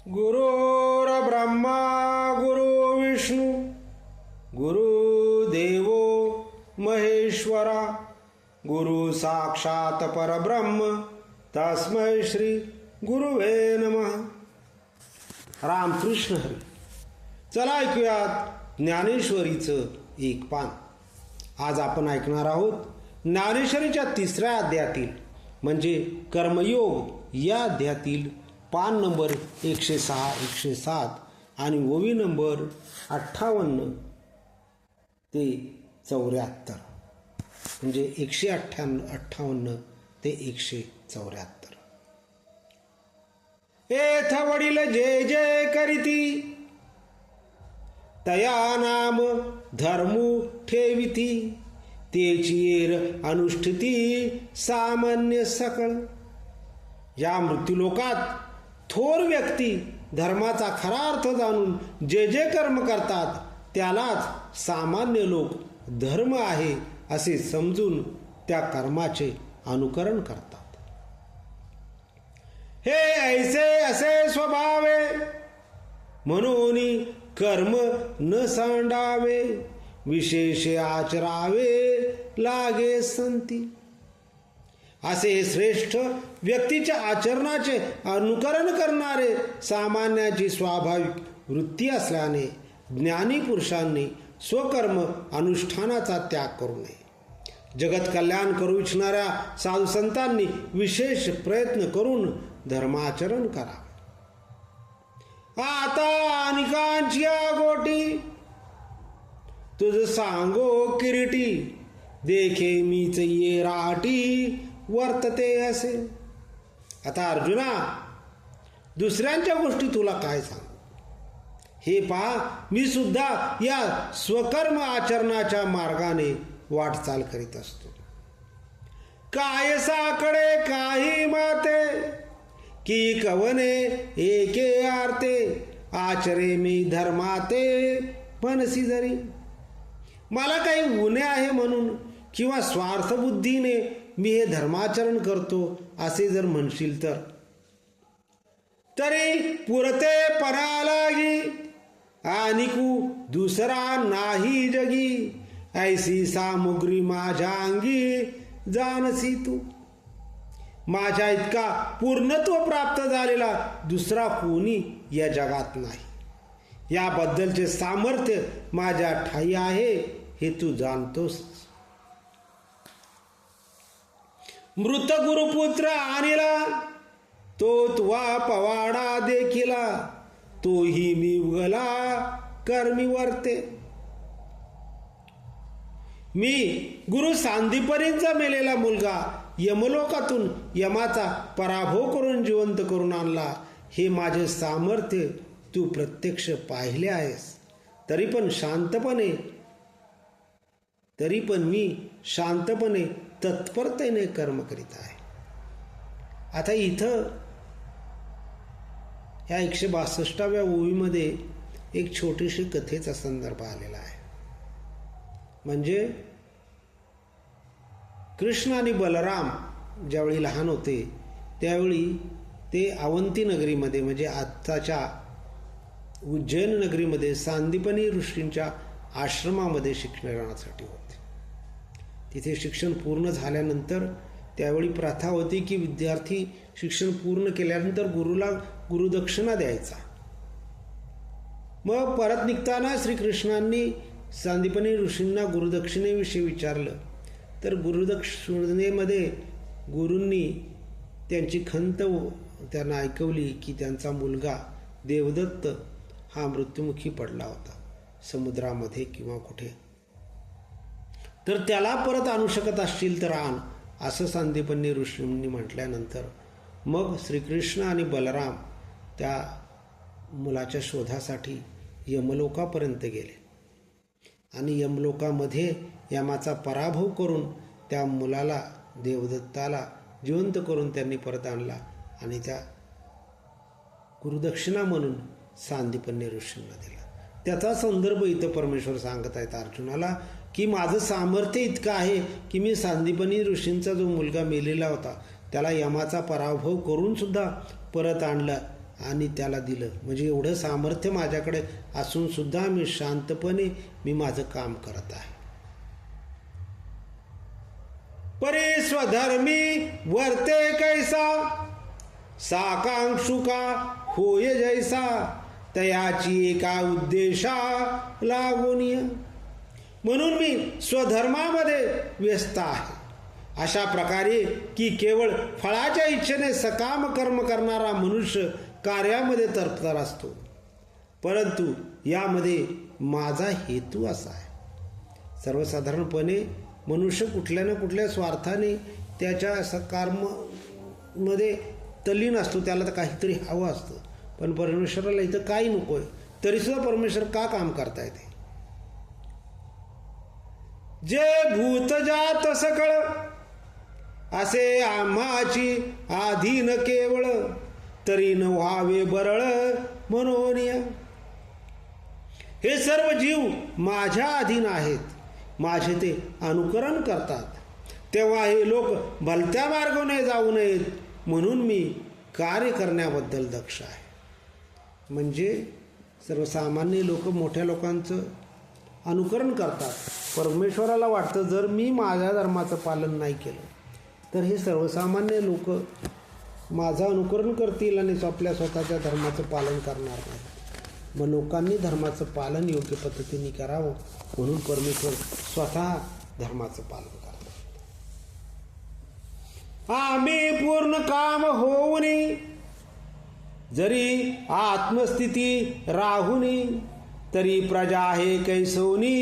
गुरुर्ब्रह्मा गुरुविष्णू गुरुदेवो महेश्वरा गुरु साक्षात परब्रह्म तस्मै श्री गुरुवे नमः. रामकृष्ण हरी. चला ऐकूयात ज्ञानेश्वरीचं एक पान. आज आपण ऐकणार आहोत ज्ञानेश्वरीच्या 3ऱ्या अध्यायातील म्हणजे कर्मयोग या अध्यायातील पान नंबर 106, 107 आणि ओवी नंबर 58 ते 74 म्हणजे 158 ते 174. एथ वडील जे जे करीती तया नाम धर्मू ठेविती तेची एर अनुष्ठिती सामान्य सकळ. या मृत्यूलोकात थोर व्यक्ती धर्माचा खरा अर्थ जाणून जे जे कर्म करतात त्यालाच सामान्य लोक धर्म आहे असे समजून त्या कर्माचे अनुकरण करतात. हे ऐसे असे स्वभावे म्हणून कर्म न सांडावे विशेष आचरावे लागे संती. असे श्रेष्ठ व्यक्तीच्या आचरणाचे अनुकरण करणारे सामान्याची स्वाभाविक वृत्ती असल्याने ज्ञानी पुरुषांनी स्वकर्म अनुष्ठानाचा त्याग करू नये. जगत कल्याण करू इच्छिणाऱ्या साधू संतांनी विशेष प्रयत्न करून धर्माचरण करावे. आता अनिकांची गोटी तुझ सांगो किरीटी देखे मीच ये राटी वर्तते असे. आता अर्जुना दुसऱ्यांच्या गोष्टी तुला काय सांगू. हे पहा मी सुद्धा या स्वकर्म आचरणाच्या मार्गाने वाटचाल करीत असतो. काय साकडे काही माते की कवने एके आरते आचरे मी धर्माते मनसी जरी. मला काही उणे आहे म्हणून किंवा स्वार्थबुद्धीने मी हे धर्माचरण करतो असे जर म्हणशील तर तरी पुरते परालागी आणिकू दुसरा नाही जगी ऐसी सामुग्री माझ्या अंगी जानसी तू. माझ्या इतका पूर्णत्व प्राप्त झालेला दुसरा कोणी या जगात नाही. याबद्दलचे सामर्थ्य माझ्या ठाई आहे हे तू जाणतोस. मृत गुरुपुत्र आणिला तो तुवा पवाडा देखिला तोही मी उगला कर्मी वर्ते. मी गुरु सांदीपनींचा मेलेला मुलगा यमलोकातून यमाचा पराभव करून जिवंत करून आणला. हे माझे सामर्थ्य तू प्रत्यक्ष पाहिले आहेस. तरी पण मी शांतपणे तत्परतेने कर्म करीत आहे. आता इथं ह्या 162व्या ओवीमध्ये एक छोटीशी कथेचा संदर्भ आलेला आहे. म्हणजे कृष्ण आणि बलराम ज्यावेळी लहान होते त्यावेळी ते अवंती नगरीमध्ये म्हणजे आत्ताच्या उज्जैन नगरीमध्ये सांदीपनी ऋषींच्या आश्रमामध्ये शिक्षणासाठी होते. तिथे शिक्षण पूर्ण झाल्यानंतर त्यावेळी प्रथा होती की विद्यार्थी शिक्षण पूर्ण केल्यानंतर गुरुला गुरुदक्षिणा द्यायचा. मग परत निघताना श्रीकृष्णांनी सांदीपनी ऋषींना गुरुदक्षिणेविषयी विचारलं तर गुरुदक्षिणेमध्ये गुरूंनी त्यांची खंत त्यांना ऐकवली की त्यांचा मुलगा देवदत्त हा मृत्युमुखी पडला होता समुद्रामध्ये किंवा कुठे, तर त्याला परत आणू शकत असतील तर आण असं सांदीपनी ऋषींनी म्हटल्यानंतर मग श्रीकृष्ण आणि बलराम त्या मुलाच्या शोधासाठी यमलोकापर्यंत गेले आणि यमलोकामध्ये यमाचा पराभव करून त्या मुलाला देवदत्ताला जिवंत करून त्यांनी परत आणला आणि त्या गुरुदक्षिणा म्हणून सांदीपनी ऋषींना दिला. त्याचा संदर्भ इथं परमेश्वर सांगत आहेत अर्जुनाला की माझं सामर्थ्य इतकं आहे की मी सांदीपनी ऋषींचा जो मुलगा मेलेला होता त्याला यमाचा पराभव करून सुद्धा परत आणलं आणि त्याला दिलं. म्हणजे एवढं सामर्थ्य माझ्याकडे असून सुद्धा मी शांतपणे मी माझं काम करत आहे. परी स्वधर्मी वर्ते कैसा, साकांक्षुका होय जैसा, तयाची एका उद्देशा लागून. म्हणून मी स्वधर्मामध्ये व्यस्त आहे, अशा प्रकारे की केवळ फळाच्या इच्छेने सकाम कर्म करणारा मनुष्य कार्यामध्ये तरफदार असतो. परंतु यामध्ये माझा हेतू असा आहे. सर्वसाधारणपणे मनुष्य कुठल्या ना कुठल्या स्वार्थाने त्याच्या कर्मामध्ये तल्लीन असतो, त्याला तर काहीतरी हवं असतं. पण परमेश्वराला इथं काही नको आहे, तरीसुद्धा परमेश्वर का काम करता येते. जे भूत जात सकळ असे आम्हाची आधीन केवळ, तरी न व्हावे बरळ म्हणून. हे सर्व जीव माझ्या अधीन आहेत, माझे ते अनुकरण करतात, तेव्हा हे लोक भलत्या मार्गाने जाऊ नयेत म्हणून मी कार्य करण्याबद्दल दक्ष आहे. म्हणजे सर्वसामान्य लोक मोठ्या लोकांचं अनुकरण करतात. परमेश्वराला वाटतं जर मी माझ्या धर्माचं पालन नाही केलं तर हे सर्वसामान्य लोक माझं अनुकरण करतील आणि आपल्या स्वतःच्या धर्माचं पालन करणार नाही. मग लोकांनी धर्माचं पालन योग्य पद्धतीने करावं म्हणून परमेश्वर स्वतः धर्माचं पालन करतात. आम्ही पूर्ण काम होऊनी जरी आत्मस्थिती राहुनी, तरी प्रजा हे कैसोनी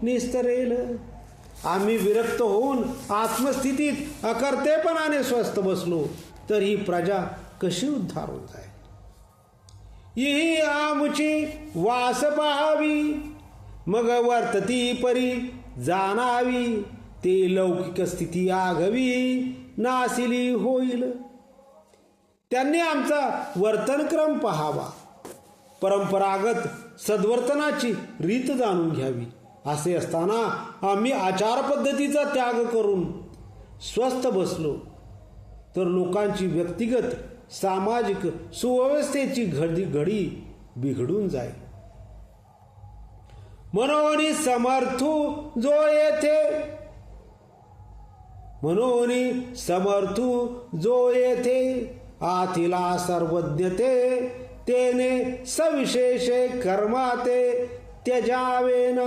निस्तरेल. आम्ही विरक्त होऊन आत्मस्थितीत अकर्तेपणाने स्वस्थ बसलो तर ही प्रजा कशी उद्धार होत आहे. ही आमची वास पाहावी, मग वर्तती परी जाणावी, ते लौकिक स्थिती आघवी नासिली होईल. त्यांनी आमचा वर्तनक्रम पाहावा, परंपरागत सद्वर्तनाची रीत जाणून घ्यावी. असे असताना आम्ही आचार पद्धतीचा त्याग करून स्वस्थ बसलो तर लोकांची व्यक्तिगत सामाजिक सुव्यवस्थेची घडी बिघडून जाईल. म्हणून समर्थू जो येथे, म्हणून समर्थू जो येथे, आतिला सर्वज्ञते तेने सविशेषे कर्माते त्यजावेन.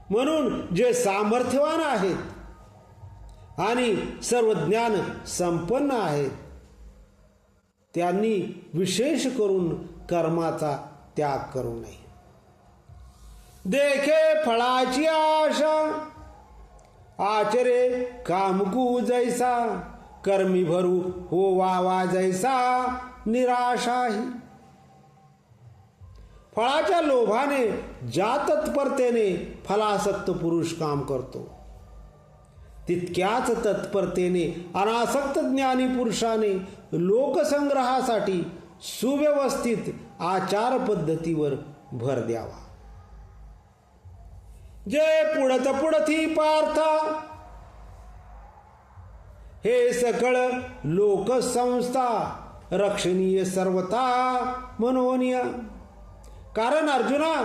म्हणून जे सामर्थ्यवान आहेत आणि सर्व ज्ञान संपन्न आहेत त्यांनी विशेष करून कर्माचा त्याग करू नये. देखे फळाची आशा, आचरे कामकू जैसा, कर्मी भरू हो वावा जैसा निराशाही. फळाच्या लोभाने ज्या तत्परतेने फलासक्त पुरुष काम करतो तितक्याच तत्परतेने अनासक्त ज्ञानी पुरुषाने लोकसंग्रहासाठी सुव्यवस्थित आचार पद्धतीवर भर द्यावा. जे पुढत पुढती पार्था, हे सकळ लोकसंस्था रक्षणीय सर्वता म्हणून. कारण अर्जुना,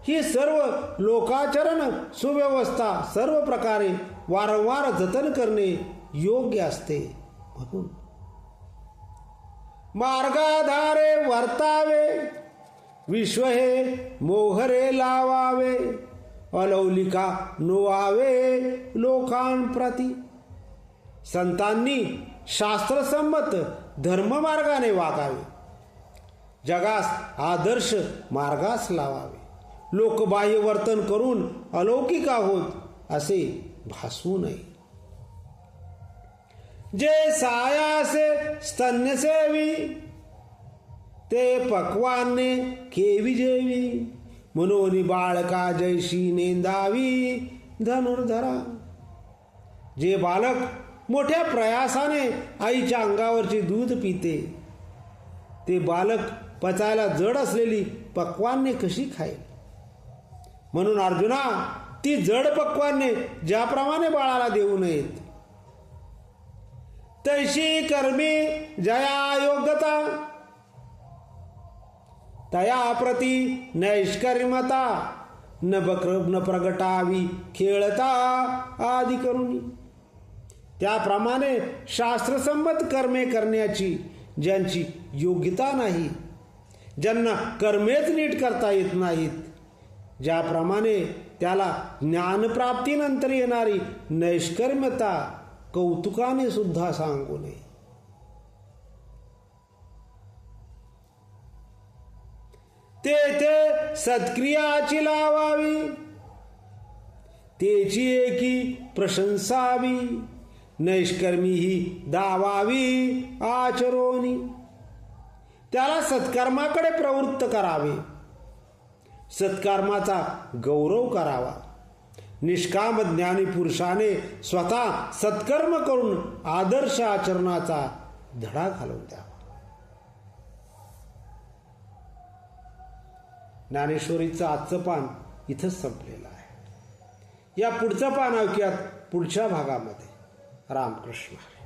ही सर्व लोकाचरण सुव्यवस्था सर्व प्रकारे वारंवार जतन करणे योग्य असते. म्हणून मार्गाधारे वर्तावे, विश्व हे मोहरे लावावे, अलौलिका नोवावे लोकांप्रती. संतांनी शास्त्रसंमत धर्ममार्गाने वागावे, जगास आदर्श मार्गास लावावे, लोकबाह्य वर्तन करून अलौकिक आहोत असे भासवू नये. जे सायासे स्तन्यसेवी, ते पक्वाने केवी जेवी, म्हणून बाळका जैशी नेंदावी धनुर्धरा. जे बालक मोठ्या प्रयासाने आईच्या अंगावरचे दूध पिते ते बालक पचायला जड असलेली पक्वान्ने कशी खाईल. म्हणून अर्जुना, ती जड पक्वान्ने ज्याप्रमाणे बाळाला देऊ नयेत तैशी कर्मी जया योग्यता, तया प्रती नैष्कर्मता, न प्रगटावी खेळता आदी करुणी. त्याप्रमाणे शास्त्रसंमत कर्मे करण्याची ज्यांची योग्यता नाही, ज्यांना कर्मेच नीट करता येत नाहीत, ज्याप्रमाणे त्याला ज्ञानप्राप्तीनंतर येणारी नैष्कर्म्यता कौतुकाने सुद्धा सांगू नये. तेथे सत्क्रियाची लावावी, तेची एकी प्रशंसावी, नैष्कर्मी ही दावावी आचरोनी. त्याला सत्कर्माकडे प्रवृत्त करावे, सत्कर्माचा गौरव करावा. निष्काम ज्ञानी पुरुषाने स्वतः सत्कर्म करून आदर्श आचरणाचा धडा घालून द्यावा. ज्ञानेश्वरीचं आजचं पान इथंच संपलेलं आहे. या पुढचं पान ऐकूयात पुढच्या भागामध्ये. रामकृष्ण.